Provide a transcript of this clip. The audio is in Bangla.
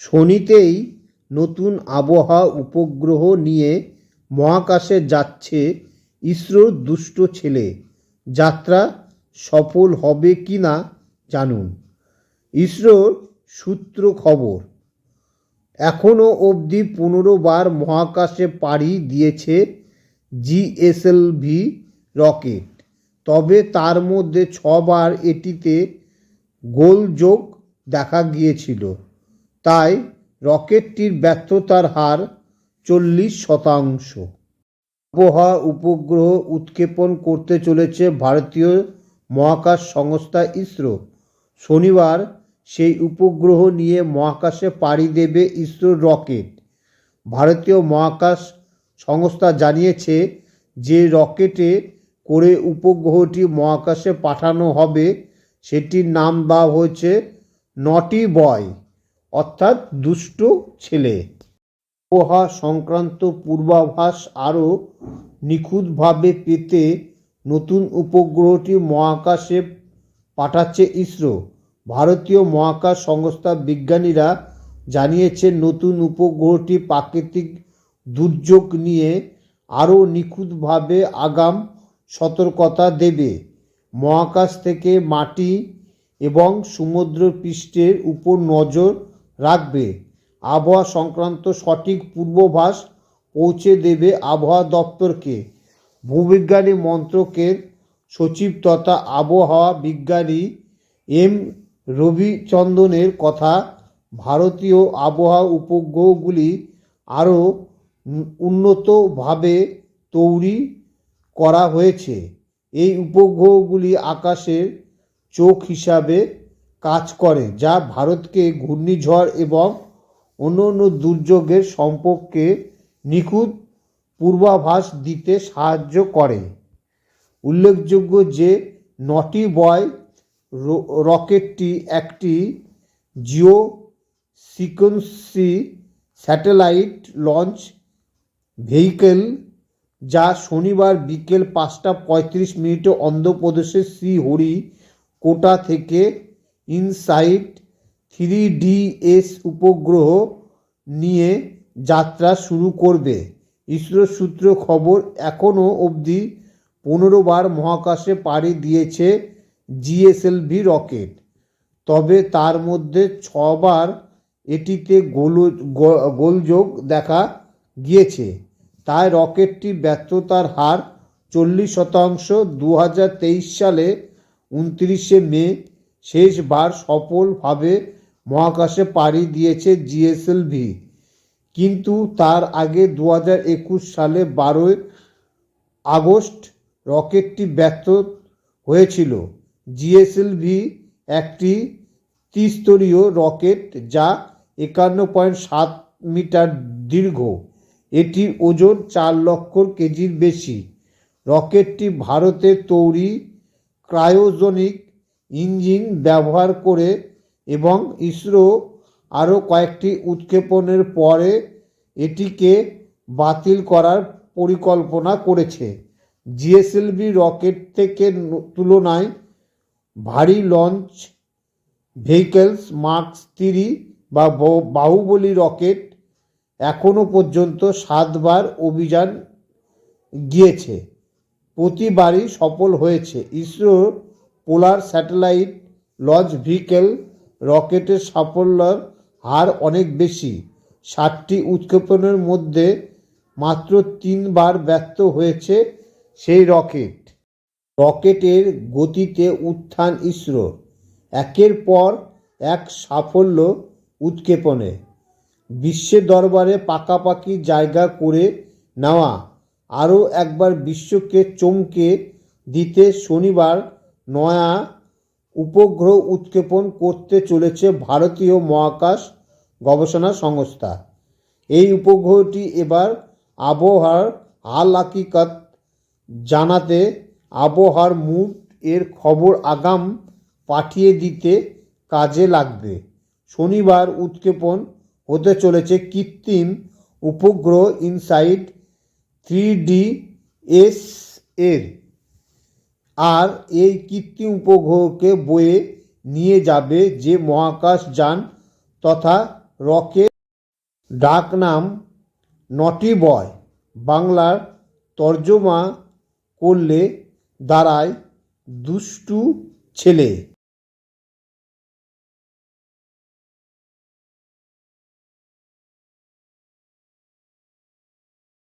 শনিতেই নতুন আবহাওয়া উপগ্রহ নিয়ে মহাকাশে যাচ্ছে ইসরোর দুষ্ট ছেলে। যাত্রা সফল হবে কি না জানুন। ইসরোর সূত্র খবর, এখনও অবধি 15 বার মহাকাশে পাড়ি দিয়েছে জিএসএলভি রকেট, তবে তার মধ্যে 6 বার এটিতে গোলযোগ দেখা গিয়েছিল। তাই রকেটটির ব্যর্থতার হার 40%। আবহাওয়া উপগ্রহ উৎক্ষেপণ করতে চলেছে ভারতীয় মহাকাশ সংস্থা ইসরো। শনিবার সেই উপগ্রহ নিয়ে মহাকাশে পাড়ি দেবে ইসরোর রকেট। ভারতীয় মহাকাশ সংস্থা জানিয়েছে যে রকেটে করে উপগ্রহটি মহাকাশে পাঠানো হবে সেটির নাম দেওয়া হয়েছে নটি বয়, অর্থাৎ দুষ্ট ছেলে। আবহাওয়া সংক্রান্ত পূর্বাভাস আরও নিখুঁতভাবে পেতে নতুন উপগ্রহটি মহাকাশে পাঠাচ্ছে ইসরো। ভারতীয় মহাকাশ সংস্থার বিজ্ঞানীরা জানিয়েছে নতুন উপগ্রহটি প্রাকৃতিক দুর্যোগ নিয়ে আরও নিখুঁতভাবে আগাম সতর্কতা দেবে, মহাকাশ থেকে মাটি এবং সমুদ্রপৃষ্ঠের উপর নজর রাখবে, আবহাওয়া সংক্রান্ত সঠিক পূর্বাভাস পৌঁছে দেবে আবহাওয়া দপ্তরকে। ভূবিজ্ঞানী মন্ত্রকের সচিব তথা আবহাওয়া বিজ্ঞানী এম রবিচন্দ্রনের কথা, ভারতীয় আবহাওয়া উপগ্রহগুলি আরও উন্নতভাবে তৈরি করা হয়েছে। এই উপগ্রহগুলি আকাশের চোখ হিসাবে কাজ করে, যা ভারতকে ঘূর্ণিঝড় এবং অন্যান্য দুর্যোগের সম্পর্কে নিখুঁত পূর্বাভাস দিতে সাহায্য করে। উল্লেখযোগ্য যে নটি বয় রকেটটি একটি জিও সিকোয়েন্সি স্যাটেলাইট লঞ্চ ভেহিকেল, যা শনিবার বিকেল 5টা 35 অন্ধ্রপ্রদেশের শ্রীহরিকোটা থেকে ইনসাইট 3DS উপগ্রহ নিয়ে যাত্রা শুরু করবে। ইসরোর সূত্র খবর, এখনও অবধি 15 বার মহাকাশে পাড়ি দিয়েছে জিএসএলভি রকেট, তবে তার মধ্যে 6 বার এটিতে গোলযোগ দেখা গিয়েছে। তাই রকেটটির ব্যর্থতার হার 40%। 2023 সালে 29শে মে শেষবার সফলভাবে মহাকাশে পাড়ি দিয়েছে জিএসএলভি, কিন্তু তার আগে 2021 সালে 12 আগস্ট রকেটটি ব্যর্থ হয়েছিল। জিএসএলভি একটি ত্রিস্তরীয় রকেট যা 51.7 মিটার দীর্ঘ। এটির ওজন 4 লক্ষ কেজির বেশি। রকেটটি ভারতের তৈরি ক্রায়োজেনিক ইঞ্জিন ব্যবহার করে এবং ইসরো আরও কয়েকটি উৎক্ষেপণের পরে এটিকে বাতিল করার পরিকল্পনা করেছে। জিএসএলভি রকেট থেকে তুলনায় ভারী লঞ্চ ভেহিকেলস মার্ক 3 বা বাহুবলী রকেট এখনও পর্যন্ত 7 বার অভিযান গিয়েছে, প্রতিবারই সফল হয়েছে। ইসরোর পোলার স্যাটেলাইট লঞ্চ ভেহিকেল রকেটের সাফল্যের হার অনেক বেশি। 7টি উৎক্ষেপণের মধ্যে মাত্র 3 বার ব্যর্থ হয়েছে সেই রকেটের গতিতে উত্থান ইসরোর একের পর এক সাফল্য উৎক্ষেপণে বিশ্বের দরবারে পাকাপাকি জায়গা করে নেওয়া। আরও একবার বিশ্বকে চমকে দিতে শনিবার নয়া উপগ্রহ উৎক্ষেপণ করতে চলেছে ভারতীয় মহাকাশ গবেষণা সংস্থা। এই উপগ্রহটি এবার আবহাওয়ার হাল হকিকত জানাতে, আবহাওয়ার মুড এর খবর আগাম পাঠিয়ে দিতে কাজে লাগবে। শনিবার উৎক্ষেপণ হতে চলেছে কৃত্রিম উপগ্রহ ইনসাইট 3DS এর, আর এই কৃত্রিম উপগ্রহকে বয়ে নিয়ে যাবে যে মহাকাশ যান তথা রকের ডাকনাম নটি বয়, বাংলার তর্জমা করলে দাঁড়ায় দুষ্টু ছেলে।